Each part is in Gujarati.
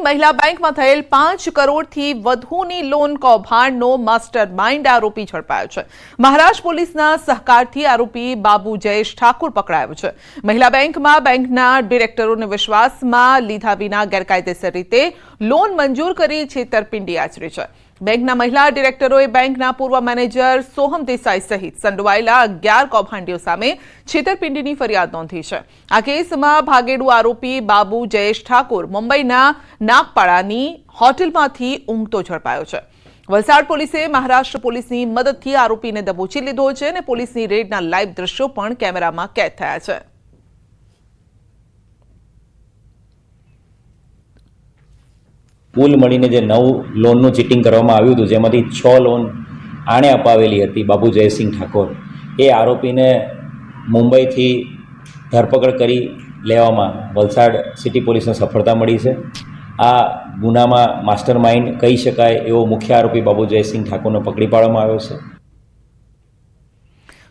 મહિલા બેંકમાં થયેલ 5 કરોડથી વધુની લોન કૌભાંડનો માસ્ટર માઇન્ડ આરોપી ઝડપાયો છે। મહારાષ્ટ્ર પોલીસના સહકારથી આરોપી બાબુ જયેશ ઠાકુર પકડાયો છે। મહિલા બેંકમાં બેંકના ડિરેક્ટરોને વિશ્વાસમાં લીધા વિના ગેરકાયદેસર રીતે લોન મંજૂર કરી છેતરપિંડી આચરી છે। બેંકના મહિલા ડિરેક્ટરોએ બેંકના પૂર્વ મેનેજર સોહમ દેસાઈ સહિત સંડોવાયેલા 11 કૌભાંડીઓ સામે છેતરપિંડીની ફરિયાદ નોંધી છે। આ કેસમાં ભાગેડુ આરોપી બાબુ જયેશ ઠાકુર મુંબઈના નાગપાડાની હોટલમાંથી ઊંઘતો ઝડપાયો છે। વલસાડ પોલીસે મહારાષ્ટ્ર પોલીસની મદદથી આરોપીને દબોચી લીધો છે અને પોલીસની રેડના લાઈવ દ્રશ્યો પણ કેમેરામાં કેદ થયા છે। કુલ મળીને જે 9 લોનનું ચીટિંગ કરવામાં આવ્યું હતું, જેમાંથી 6 લોન આણે અપાવેલી હતી બાબુ જયસિંહ ઠાકોર, એ આરોપીને મુંબઈથી ધરપકડ કરી લેવામાં વલસાડ સિટી પોલીસને સફળતા મળી છે। આ ગુનામાં માસ્ટર માઇન્ડ કહી શકાય એવો મુખ્ય આરોપી બાબુ જયસિંહ ઠાકોરને પકડી પાડવામાં આવ્યો છે।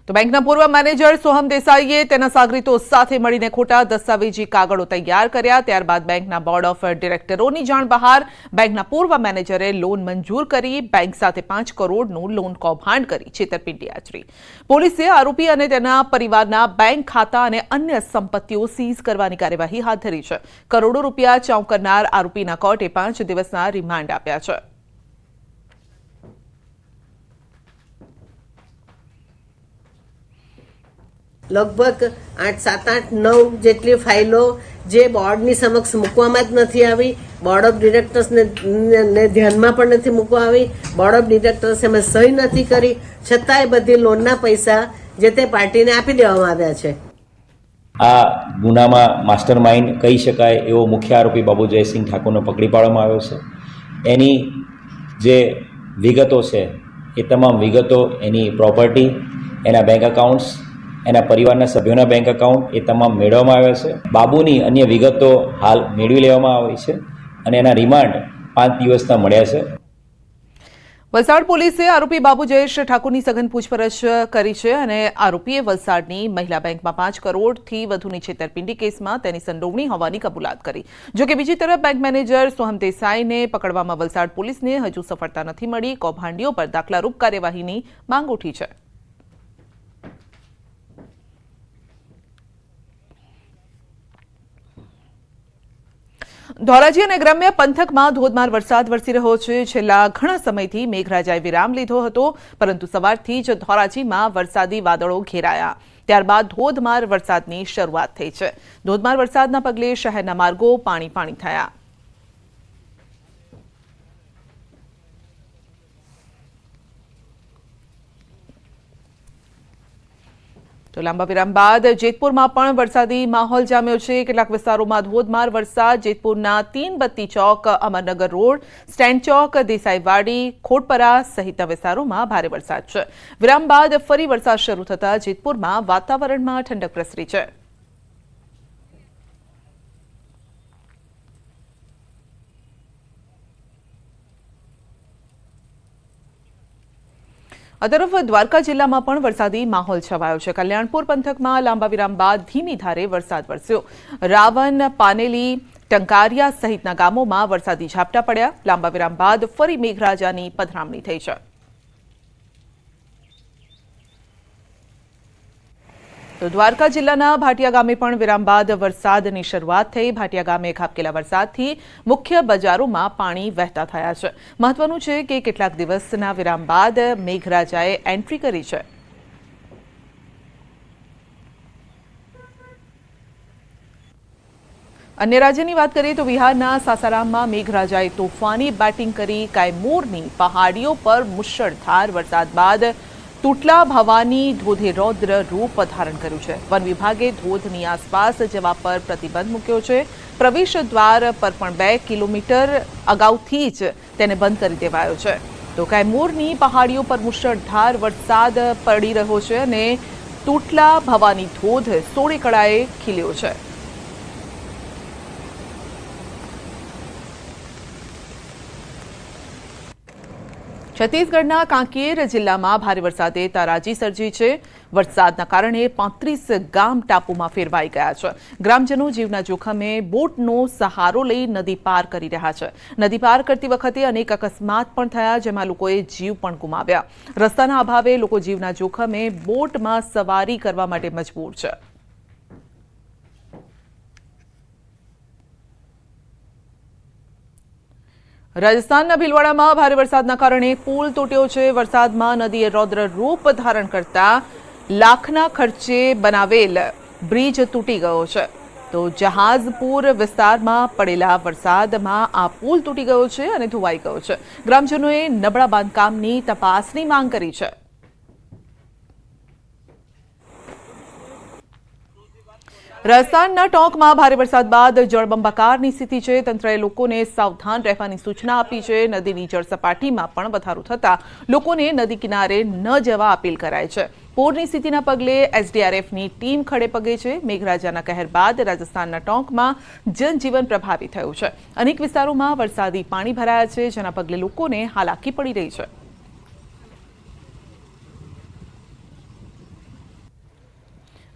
તો બેંકના પૂર્વ મેનેજર સોહમ દેસાઈએ તેના સાગરીતો સાથે મળીને ખોટા દસ્તાવેજી કાગળો તૈયાર કર્યા। ત્યારબાદ બેંકના બોર્ડ ઓફ ડિરેક્ટરોની જાણ બહાર। બેંકના પૂર્વ મેનેજરે લોન મંજૂર કરી બેંક સાથે 5 કરોડનું લોન કૌભાંડ કરી છેતરપિંડી આચરી। પોલીસે આરોપી અને તેના પરિવારના બેંક ખાતા અને અન્ય સંપત્તિઓ સીઝ કરવાની કાર્યવાહી હાથ ધરી છે। કરોડો રૂપિયા ચાઉ કરનાર આરોપીના કોર્ટે 5 દિવસના રિમાન્ડ આપ્યા છે। लगभग 8, 7, 8, 9 જેટલી ફાઇલો જે બોર્ડની સમક્ષ મૂકવામાં જ નથી આવી, બોર્ડ ઓફ ડિરેક્ટર્સને ધ્યાનમાં પણ નથી મૂકવા આવી, બોર્ડ ઓફ ડિરેક્ટર્સે એમાં સહી નથી કરી, છતાંય બધી લોનના પૈસા જે તે પાર્ટીને આપી દેવામાં આવ્યા છે। આ ગુનામાં માસ્ટર માઇન્ડ કહી શકાય એવો મુખ્ય આરોપી બાબુ જયસિંહ ઠાકોરને પકડી પાડવામાં આવ્યો છે। એની જે વિગતો છે એ તમામ વિગતો, એની પ્રોપર્ટી, એના બેંક એકાઉન્ટ્સ, એના પરિવારના સભ્યોના બેંક એકાઉન્ટ એ તમામ મેળવવામાં આવ્યા છે। બાબુની અન્ય વિગતો હાલ મેળવી લેવામાં આવી છે અને એના રિમાન્ડ 5 દિવસના મળ્યા છે। વલસાડ પોલીસે આરોપી બાબુ જયેશ ઠાકુરની સઘન પૂછપરછ કરી છે અને આરોપીએ વલસાડની મહિલા બેંકમાં 5 કરોડથી વધુની છેતરપિંડી કેસમાં તેની સંડોવણી હોવાની કબૂલાત કરી। જોકે બીજી તરફ બેંક મેનેજર સોહમ દેસાઈને પકડવામાં વલસાડ પોલીસને હજુ સફળતા નથી મળી। કૌભાંડીઓ પર દાખલારૂપ કાર્યવાહીની માંગ ઉઠી છે। ધોરાજી અને ગ્રામ્ય પંથકમાં ધોધમાર વરસાદ વરસી રહ્યો છે। છેલ્લા ઘણા સમયથી મેઘરાજાએ વિરામ લીધો હતો, પરંતુ સવારથી જ ધોરાજીમાં વરસાદી વાદળો ઘેરાયા। ત્યારબાદ ધોધમાર વરસાદની શરૂઆત થઈ છે। ધોધમાર વરસાદના પગલે શહેરના માર્ગો પાણી પાણી થયા। તો લાંબા વિરામ બાદ જેતપુરમાં પણ વરસાદી માહોલ જામ્યો છે। કેટલાક વિસ્તારોમાં ધોધમાર વરસાદ। જેતપુરના તીનબત્તી ચોક, અમરનગર રોડ, સ્ટેન્ડ ચોક, દેસાઈવાડી, ખોડપરા સહિતના વિસ્તારોમાં ભારે વરસાદ છે। વિરામ બાદ ફરી વરસાદ શરૂ થતાં જેતપુરમાં વાતાવરણમાં ઠંડક પ્રસરી છે। આ તરફ દ્વારકા જિલ્લામાં પણ વરસાદી માહોલ છવાયો છે। કલ્યાણપુર પંથકમાં લાંબા વિરામ બાદ ધીમી ધારે વરસાદ વરસ્યો। રાવન, પાનેલી, ટંકારિયા સહિતના ગામોમાં વરસાદી ઝાપટા પડ્યા। લાંબા વિરામ બાદ ફરી મેઘરાજાની પધરામણી થઈ છે। તો દ્વારકા જિલ્લાના ભાટિયા ગામે પણ વિરામ બાદ વરસાદની શરૂઆત થઈ। ભાટિયા ગામે ખાબકેલા વરસાદથી મુખ્ય બજારોમાં પાણી વહેતા થયા છે। મહત્વનું છે કે કેટલાક દિવસના વિરામ બાદ મેઘરાજાએ એન્ટ્રી કરી છે। અન્ય રાજ્યની વાત કરીએ તો બિહારના સાસારામમાં મેઘરાજાએ તોફાની બેટિંગ કરી। કાયમૂરની પહાડીઓ પર મુશળધાર વરસાદ બાદ તૂટલા ભવાની ધોધે રૌદ્ર રૂપ ધારણ કર્યું છે। વન વિભાગે ધોધની આસપાસ જવા પર પ્રતિબંધ મૂક્યો છે। પ્રવેશ દ્વાર પર પણ 2 કિલોમીટર અગાઉથી જ તેને બંધ કરી દેવાયો છે। તો કાયમૂરની પહાડીઓ પર મુશળધાર વરસાદ પડી રહ્યો છે અને તૂટલા ભવાની ધોધ 16 કળાએ ખીલ્યો છે। છત્તીસગઢના કાંકેર જિલ્લામાં ભારે વરસાદે તારાજી સર્જી છે. વરસાદના કારણે 35 ગામ ટાપુમાં ફેરવાઈ ગયા છે. ગ્રામજનો જીવના જોખમે બોટનો સહારો લઈ નદી પાર કરી રહ્યા છે. નદી પાર કરતી વખતે અનેક અકસ્માત પણ થયા, જેમાં લોકોએ જીવ પણ ગુમાવ્યા. રસ્તાના અભાવે લોકો જીવના જોખમે બોટમાં સવારી કરવા માટે મજબૂર છે. રાજસ્થાનના ભીલવાડામાં ભારે વરસાદના કારણે પુલ તૂટ્યો છે. વરસાદમાં નદીએ રૌદ્ર રૂપ ધારણ કરતા લાખના ખર્ચે બનાવેલ બ્રિજ તૂટી ગયો છે. તો જહાજપુર વિસ્તારમાં પડેલા વરસાદમાં આ પુલ તૂટી ગયો છે અને ધોવાઈ ગયો છે. ગ્રામજનોએ નબળા બાંધકામની તપાસની માંગ કરી છે. રાજસ્થાનના ટોંકમાં ભારે વરસાદ બાદ જળબંબાકારની સ્થિતિ છે. તંત્રએ લોકોને સાવધાન રહેવાની સૂચના આપી છે. નદીની જળસપાટીમાં પણ વધારો થતાં લોકોને નદી કિનારે ન જવા અપીલ કરાઈ છે. પૂરની સ્થિતિના પગલે એસડીઆરએફની ટીમ ખડે પગે છે. મેઘરાજાના કહેર બાદ રાજસ્થાનના ટોંકમાં જનજીવન પ્રભાવિત થયું છે. અનેક વિસ્તારોમાં વરસાદી પાણી ભરાયા છે, જેના પગલે લોકોને હાલાકી પડી રહી છે.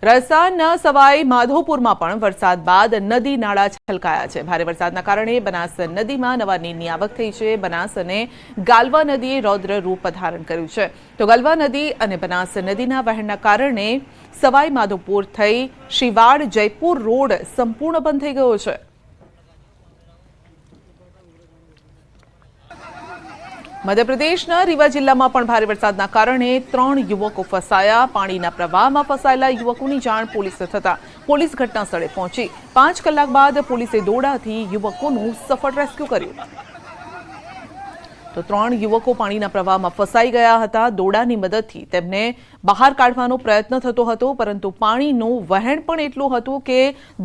રાજસ્થાનના સવાઈ માધોપુરમાં પણ વરસાદ બાદ નદી નાળા છલકાયા છે. ભારે વરસાદના કારણે બનાસ નદીમાં નવા નીરની આવક થઈ છે. બનાસ અને ગાલવા નદીએ રૌદ્ર રૂપ ધારણ કર્યું છે. તો ગાલવા નદી અને બનાસ નદીના વહેણના કારણે સવાઈ માધોપુર થઈ શિવાડ જયપુર રોડ સંપૂર્ણ બંધ થઈ ગયો છે. મધ્યપ્રદેશના રીવા જિલ્લામાં પણ ભારે વરસાદના કારણે 3 યુવકો ફસાયા. પાણીના પ્રવાહમાં ફસાયેલા યુવકોની જાણ પોલીસને થતાં પોલીસ ઘટના સ્થળે પહોંચી 5 કલાક બાદ પોલીસે દોરડાથી યુવકોનું સફળ રેસ્ક્યુ કર્યું. તો 3 યુવકો પાણીના પ્રવાહમાં ફસાઈ ગયા હતા. દોરડાની મદદથી તેમને બહાર કાઢવાનો પ્રયત્ન થતો હતો, પરંતુ પાણીનું વહેણ પણ એટલું હતું કે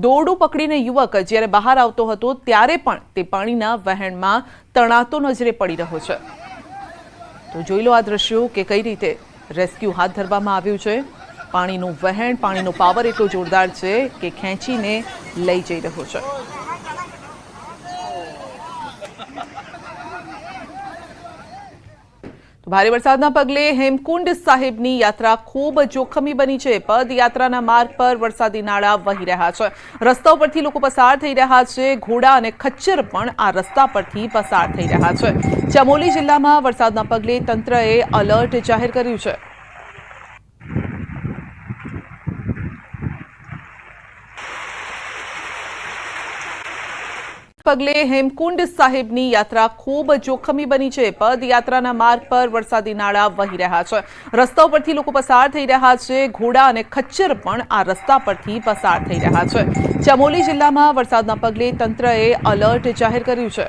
દોરડું પકડીને યુવક જ્યારે બહાર આવતો હતો ત્યારે પણ તે પાણીના વહેણમાં તણાતો નજરે પડી રહ્યો છે. તો જોઈ લો આ દ્રશ્યો કે કઈ રીતે રેસ્ક્યુ હાથ ધરવામાં આવ્યું છે. પાણીનું વહેણ, પાણીનો પાવર એટલો જોરદાર છે કે ખેંચીને લઈ જઈ રહ્યો છે. ભારે વરસાદના પગલે હેમકુંડ સાહિબની યાત્રા ખૂબ જોખમી બની છે. પદયાત્રાના માર્ગ પર વરસાદી નાળા વહી રહ્યા છે. રસ્તાઓ પરથી લોકો પસાર થઈ રહ્યા છે. ઘોડા અને ખચ્ચર પણ આ રસ્તા પરથી પસાર થઈ રહ્યા છે. ચમોલી જિલ્લામાં વરસાદના પગલે તંત્રએ એલર્ટ જાહેર કર્યું છે. પગલે હેમકુંડ સાહિબની યાત્રા ખૂબ જોખમી બની છે. પદયાત્રાના માર્ગ પર વરસાદી નાળા વહી રહ્યા છે. રસ્તાઓ પરથી લોકો પસાર થઈ રહ્યા છે. ઘોડા અને ખચ્ચર પણ આ રસ્તા પરથી પસાર થઈ રહ્યા છે. ચમોલી જિલ્લામાં વરસાદના પગલે તંત્રએ એલર્ટ જાહેર કર્યું છે.